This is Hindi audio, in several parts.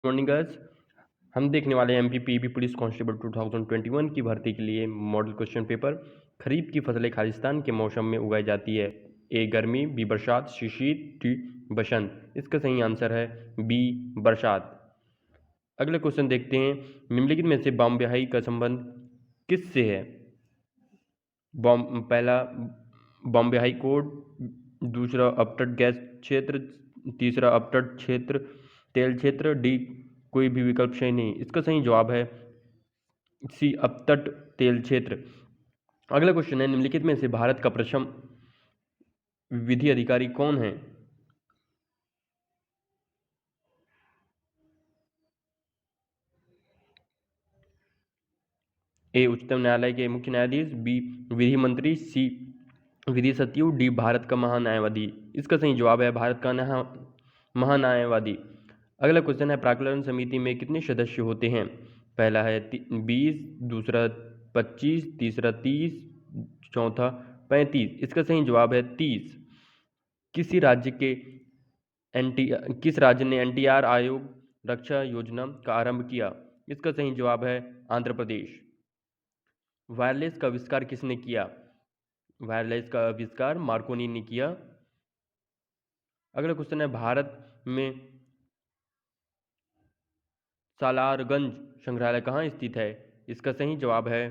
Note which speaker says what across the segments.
Speaker 1: Morning guys. हम देखने वाले हैं एमपीपीबी पुलिस कांस्टेबल 2021 की भर्ती के लिए मॉडल क्वेश्चन पेपर। खरीफ की फसलें खालिस्तान के मौसम में उगाई जाती है। ए गर्मी, बी बरसात, सी शीत, डी बसंत। इसका सही आंसर है बी बरसात। अगला क्वेश्चन देखते हैं। निम्नलिखित में से बॉम्बेहाई का संबंध किससे है? पहला बॉम्बे हाई कोर्ट, दूसरा अपतट गैस क्षेत्र, तीसरा अपतट क्षेत्र तेल क्षेत्र, डी कोई भी विकल्प सही नहीं। इसका सही जवाब है सी अपतट तेल क्षेत्र। अगला क्वेश्चन है, निम्नलिखित में से भारत का प्रथम विधि अधिकारी कौन है? ए उच्चतम न्यायालय के मुख्य न्यायाधीश, बी विधि मंत्री, सी विधि सचिव, डी भारत का महान्यायवादी। इसका सही जवाब है भारत का महान्यायवादी। अगला क्वेश्चन है, प्राक्कलन समिति में कितने सदस्य होते हैं? पहला है 20, दूसरा 25, तीसरा 30, चौथा 35। इसका सही जवाब है 30। किस राज्य ने एनटीआर आयोग रक्षा योजना का आरंभ किया? इसका सही जवाब है आंध्र प्रदेश। वायरलेस का आविष्कार किसने किया? वायरलेस का आविष्कार मार्कोनी ने किया। अगला क्वेश्चन है, भारत में सालारगंज संग्रहालय कहाँ स्थित है? इसका सही जवाब है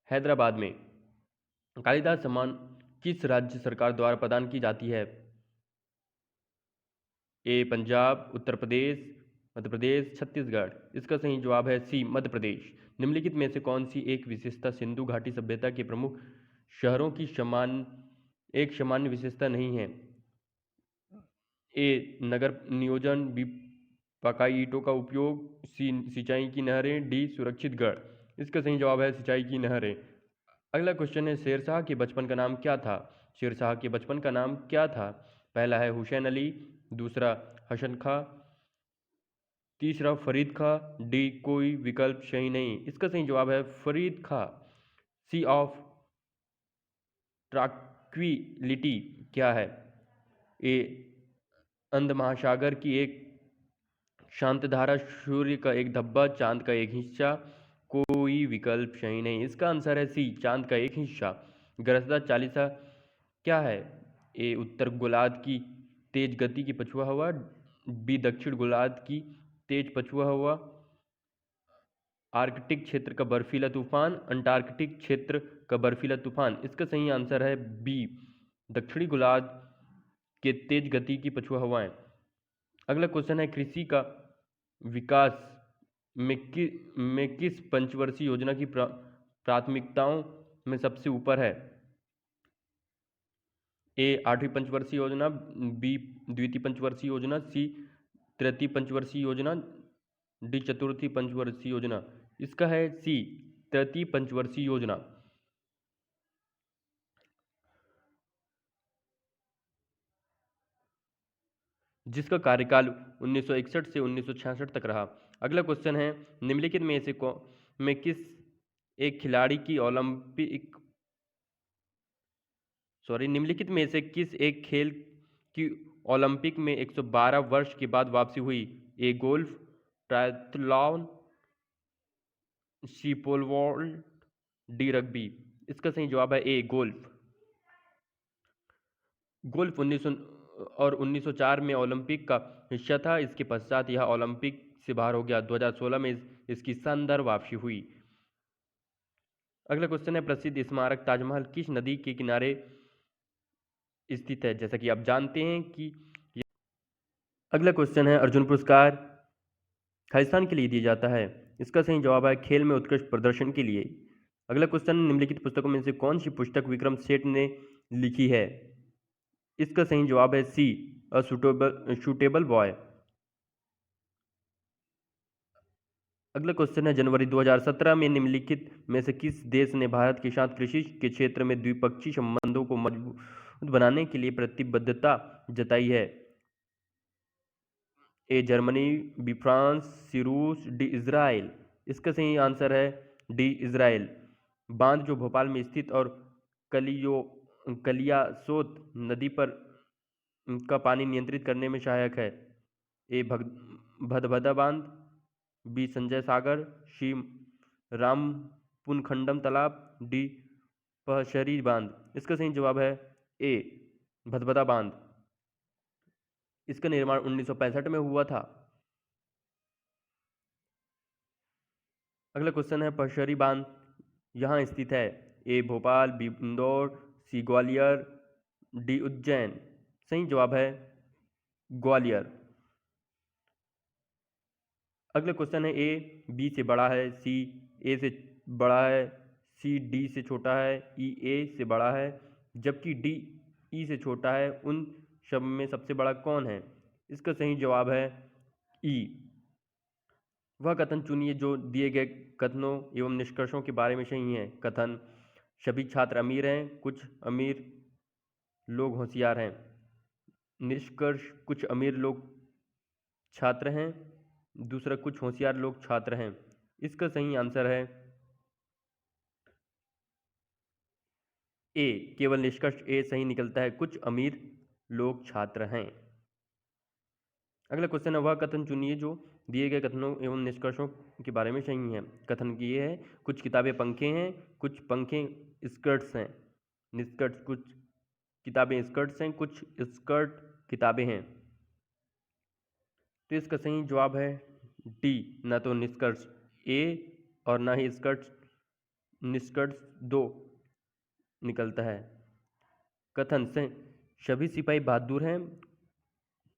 Speaker 1: हैदराबाद में। कालिदास सम्मान किस राज्य सरकार द्वारा प्रदान की जाती है? ए पंजाब, उत्तर प्रदेश, मध्य प्रदेश, छत्तीसगढ़। इसका सही जवाब है सी मध्य प्रदेश। निम्नलिखित में से कौन सी एक विशेषता सिंधु घाटी सभ्यता के प्रमुख शहरों की सामान्य विशेषता नहीं है? ए नगर नियोजन, बी पकाई ईंटों का उपयोग, सी सिंचाई की नहरें, डी सुरक्षित गढ़। इसका सही जवाब है सिंचाई की नहरें। अगला क्वेश्चन है, शेरशाह के बचपन का नाम क्या था? शेरशाह के बचपन का नाम क्या था? पहला है हुसैन अली, दूसरा हसन खां, तीसरा फरीद खां, डी कोई विकल्प सही नहीं। इसका सही जवाब है फरीद खां। सी ऑफ ट्रैंक्विलिटी क्या है? ए अंध महासागर की एक शांत धारा, सूर्य का एक धब्बा, चांद का एक हिस्सा, कोई विकल्प सही नहीं। इसका आंसर है सी चांद का एक हिस्सा। गरजदा चालीसा क्या है? ए उत्तर गोलार्ध की तेज गति की पछुआ हवा, बी दक्षिण गोलार्ध की तेज पछुआ हवा, आर्कटिक क्षेत्र का बर्फीला तूफान, अंटार्कटिक क्षेत्र का बर्फीला तूफान। इसका सही आंसर है बी दक्षिणी गोलार्ध के तेज गति की पछुआ हवाएं। अगला क्वेश्चन है, कृषि का विकास में किस पंचवर्षीय योजना की प्राथमिकताओं में सबसे ऊपर है? ए 8वीं पंचवर्षीय योजना, बी द्वितीय पंचवर्षीय योजना, सी तृतीय पंचवर्षीय योजना, डी चतुर्थी पंचवर्षीय योजना। इसका है सी तृतीय पंचवर्षीय योजना। जिसका कार्यकाल 1961 से 1966 तक रहा। अगला क्वेश्चन है, निम्नलिखित में से में किस एक खिलाड़ी की निम्नलिखित में से किस एक खेल की ओलंपिक में 112 वर्ष के बाद वापसी हुई? A golf, triathlon, C pole vault, D rugby. इसका सही जवाब है ए गोल्फ। गोल्फ 1904 में ओलंपिक का हिस्सा था। इसके पश्चात यह ओलंपिक से बाहर हो गया। 2016 में इसकी शानदार वापसी हुई। अगला क्वेश्चन है, प्रसिद्ध स्मारक ताजमहल किस नदी के किनारे स्थित है? जैसा कि आप जानते हैं कि अगला क्वेश्चन है, अर्जुन पुरस्कार खालिस्तान के लिए दिया जाता है। इसका सही जवाब है खेल में उत्कृष्ट प्रदर्शन के लिए। अगला क्वेश्चन, निम्नलिखित पुस्तकों में से कौन सी पुस्तक विक्रम सेठ ने लिखी है? इसका सही जवाब है सी अ सूटेबल बॉय। अगला क्वेश्चन है, जनवरी 2017 में निम्नलिखित में से किस देश ने भारत के साथ कृषि के क्षेत्र में द्विपक्षीय संबंधों को मजबूत बनाने के लिए प्रतिबद्धता जताई है? ए जर्मनी, बी फ्रांस, सी रूस, डी इजराइल। इसका सही आंसर है डी इजराइल। बांध जो भोपाल में स्थित और कलियासोत नदी पर का पानी नियंत्रित करने में सहायक है? ए भदभदा बांध, बी संजय सागर, सी रामपुनखंडम तालाब, डी पहशरी बांध। इसका सही जवाब है ए भदभदा बांध। इसका निर्माण 1965 में हुआ था। अगला क्वेश्चन है पहशरी बांध यहाँ स्थित है? ए भोपाल, बी इंदौर, सी ग्वालियर, डी उज्जैन। सही जवाब है ग्वालियर। अगला क्वेश्चन है ए बी से बड़ा है, सी ए से बड़ा है, सी डी से छोटा है, ई ए से बड़ा है, जबकि डी ई से छोटा है। उन सब में सबसे बड़ा कौन है? इसका सही जवाब है ई। वह कथन चुनिए जो दिए गए कथनों एवं निष्कर्षों के बारे में सही है। कथन: सभी छात्र अमीर हैं, कुछ अमीर लोग होशियार हैं। निष्कर्ष: कुछ अमीर लोग छात्र हैं। दूसरा, कुछ होशियार लोग छात्र हैं। इसका सही आंसर है ए। केवल निष्कर्ष ए सही निकलता है, कुछ अमीर लोग छात्र हैं। अगला क्वेश्चन है वह कथन चुनिए जो दिए गए कथनों एवं निष्कर्षों के बारे में सही है। कथन की ये है: कुछ किताबें पंखे हैं, कुछ पंखे स्कर्ट्स हैं। निष्कर्ष: कुछ किताबें स्कर्ट्स हैं, कुछ स्कर्ट किताबें हैं। तो इसका सही जवाब है डी। न तो निष्कर्ष ए और ना ही स्कर्ट्स निष्कर्ष दो निकलता है। कथन से सभी सिपाही बहादुर हैं,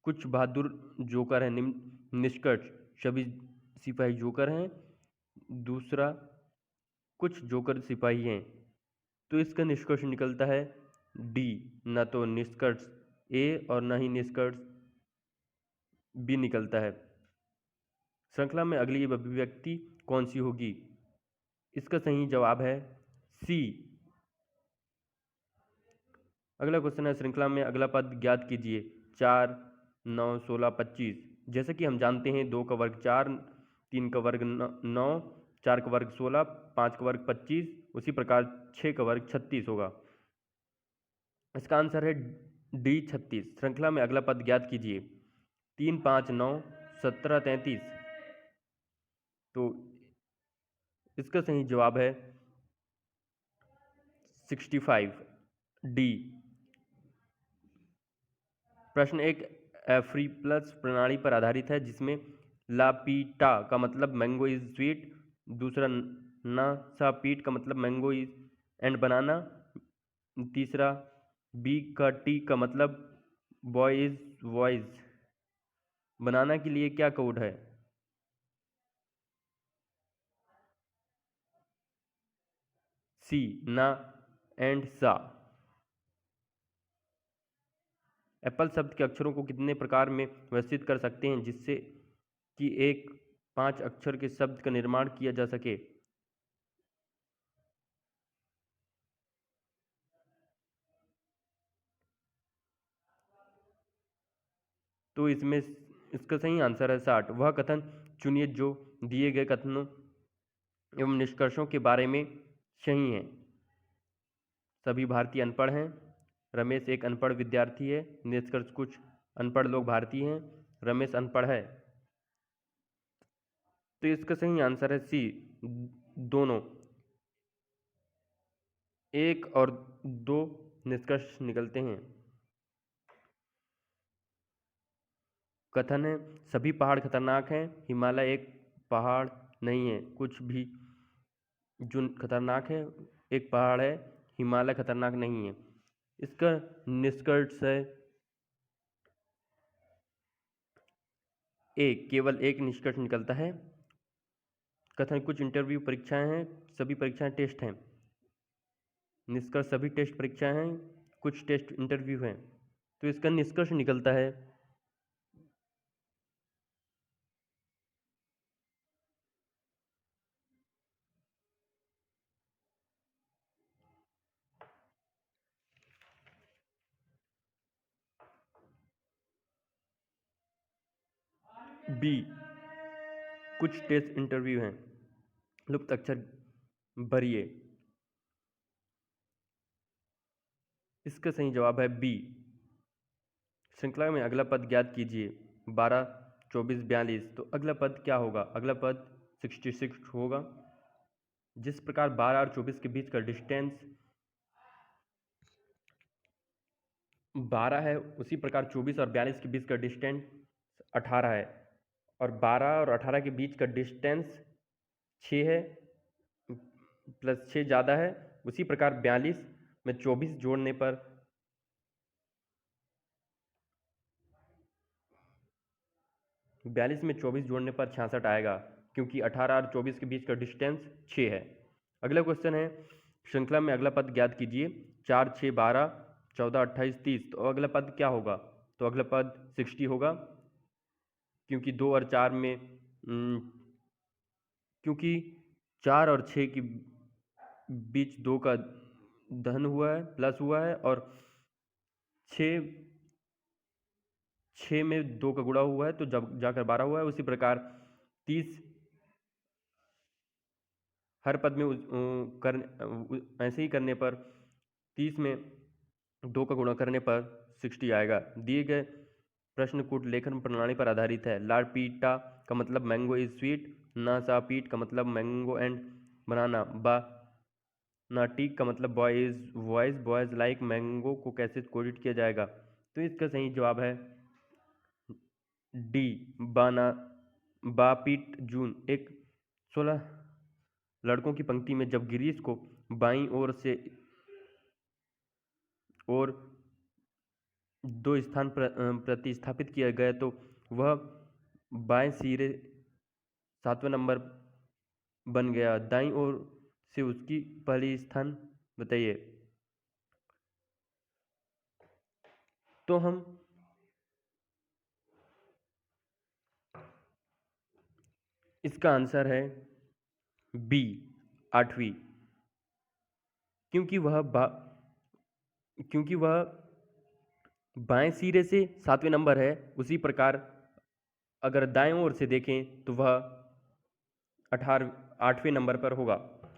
Speaker 1: कुछ बहादुर जोकर हैं। निष्कर्ष: सभी सिपाही जोकर हैं। दूसरा, कुछ जोकर सिपाही हैं। तो इसका निष्कर्ष निकलता है डी। न तो निष्कर्ष ए और न ही निष्कर्ष बी निकलता है। श्रृंखला में अगली अभिव्यक्ति कौन सी होगी? इसका सही जवाब है सी। अगला क्वेश्चन है श्रृंखला में अगला पद ज्ञात कीजिए। 4, 9, 16, 25। जैसे कि हम जानते हैं 2 का वर्ग 4, 3 का वर्ग 9, 4 का वर्ग 16, 5 का वर्ग 25, उसी प्रकार 6 का वर्ग 36 होगा। इसका आंसर है डी 36। श्रृंखला में अगला पद ज्ञात कीजिए। 3, 5, 9, 17, 33। तो इसका सही जवाब है 65 डी। प्रश्न एक एफ्री प्लस प्रणाली पर आधारित है जिसमें लापीटा का मतलब मैंगो इज स्वीट, दूसरा नासापीट का मतलब मैंगो इज एंड बनाना, तीसरा बी का टी का मतलब बॉय इज वॉइस। बनाना के लिए क्या कोड है? सी ना एंड सा। एप्पल शब्द के अक्षरों को कितने प्रकार में व्यवस्थित कर सकते हैं जिससे कि एक 5 अक्षर के शब्द का निर्माण किया जा सके? तो इसमें इसका सही आंसर है 60। वह कथन चुनिए जो दिए गए कथनों एवं निष्कर्षों के बारे में सही है। सभी भारतीय अनपढ़ हैं। रमेश एक अनपढ़ विद्यार्थी है। निष्कर्ष: कुछ अनपढ़ लोग भारतीय हैं। रमेश अनपढ़ है। तो इसका सही आंसर है सी, दोनों। 1 और 2 निष्कर्ष निकलते हैं। कथन है सभी पहाड़ खतरनाक हैं, हिमालय एक पहाड़ नहीं है। कुछ भी जो खतरनाक है एक पहाड़ है, हिमालय खतरनाक नहीं है। इसका निष्कर्ष है ए। केवल एक निष्कर्ष निकलता है। कथन कुछ इंटरव्यू परीक्षाएं हैं, सभी परीक्षाएं टेस्ट हैं। निष्कर्ष सभी टेस्ट परीक्षाएं हैं, कुछ टेस्ट इंटरव्यू हैं। तो इसका निष्कर्ष निकलता है बी। कुछ टेस्ट इंटरव्यू हैं। लुप्त अक्षर भरिए। इसका सही जवाब है बी। श्रृंखला में अगला पद ज्ञात कीजिए। 12, 24, 42। तो अगला पद क्या होगा? अगला पद 66 होगा। जिस प्रकार 12 और 24 के बीच का डिस्टेंस 12 है, उसी प्रकार 24 और 42 के बीच का डिस्टेंस 18 है। और 12 और 18 के बीच का डिस्टेंस 6 है, प्लस 6 ज़्यादा है। उसी प्रकार 42 में 24 जोड़ने पर 66 आएगा, क्योंकि 18 और 24 के बीच का डिस्टेंस 6 है। अगला क्वेश्चन है, श्रृंखला में अगला पद ज्ञात कीजिए। 4, 6, 12, 14, 28, 30। तो अगला पद क्या होगा? तो अगला पद 60 होगा, क्योंकि 2 और 4 में क्योंकि 4 और 6 के बीच 2 का धन हुआ है, प्लस हुआ है, और 6 में 2 का गुणा हुआ है, तो जब जाकर 12 हुआ है। उसी प्रकार 30 हर पद में ऐसे ही करने पर 30 में 2 का गुणा करने पर 60 आएगा। दिए गए प्रश्न कूट लेखन प्रणाली पर आधारित है। लापीटा का मतलब मैंगो इज स्वीट। नासापीट का मतलब मैंगो एंड बनाना। नाटीक का मतलब boy is voice, boys like mango को कैसे कोडिट किया जाएगा? तो इसका सही जवाब है डी, बाना बापीट जून। एक 16 लड़कों की पंक्ति में जब गिरीश को बाईं ओर से और 2 स्थान प्रतिस्थापित किया गया, तो वह बाएं सिरे 7वें नंबर बन गया। दाईं ओर से उसकी पहली स्थान बताइए। तो हम इसका आंसर है बी, 8वीं, क्योंकि वह बाएं सिरे से 7वें नंबर है। उसी प्रकार अगर दाएं ओर से देखें तो वह 8वें नंबर पर होगा।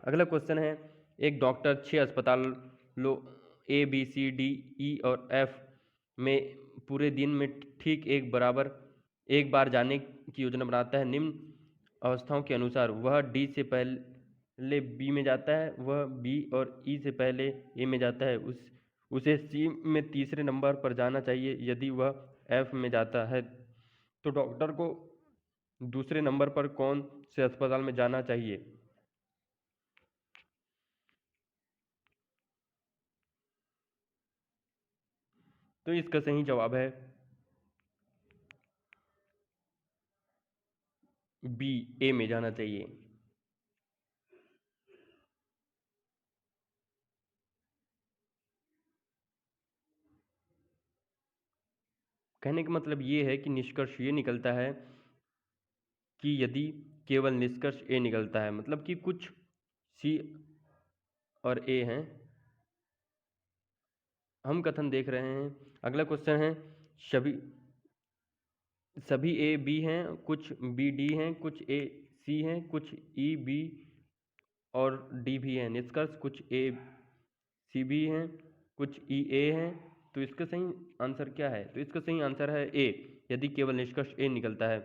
Speaker 1: अगला क्वेश्चन है, एक डॉक्टर 6 अस्पतालों ए, बी, सी, डी, ई और एफ में पूरे दिन में ठीक एक बार जाने की योजना बनाता है। निम्न अवस्थाओं के अनुसार वह डी से पहले बी में जाता है, वह बी और ई से पहले ए में जाता है, उसे सी में तीसरे नंबर पर जाना चाहिए। यदि वह एफ में जाता है तो डॉक्टर को दूसरे नंबर पर कौन से अस्पताल में जाना चाहिए? तो इसका सही जवाब है बी, ए में जाना चाहिए। कहने का मतलब ये है कि निष्कर्ष ये निकलता है कि यदि केवल निष्कर्ष ए निकलता है, मतलब कि कुछ सी और ए हैं। हम कथन देख रहे हैं। अगला क्वेश्चन है, सभी ए बी हैं, कुछ बी डी हैं, कुछ ए सी हैं, कुछ ई बी और डी भी हैं। निष्कर्ष कुछ ए सी बी हैं, कुछ ई ए हैं। तो इसका सही आंसर क्या है? तो इसका सही आंसर है ए, यदि केवल निष्कर्ष ए निकलता है।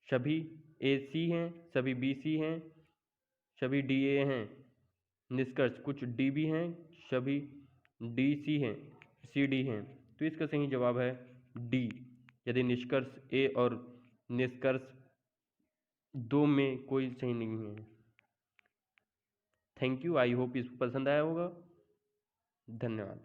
Speaker 1: सभी ए सी हैं, सभी बी सी हैं, सभी डी ए हैं। निष्कर्ष कुछ डी बी हैं, सभी डी सी हैं, सी डी हैं। तो इसका सही जवाब है डी, यदि निष्कर्ष ए और निष्कर्ष दो में कोई सही नहीं है। थैंक यू, आई होप इसको पसंद आया होगा। धन्यवाद।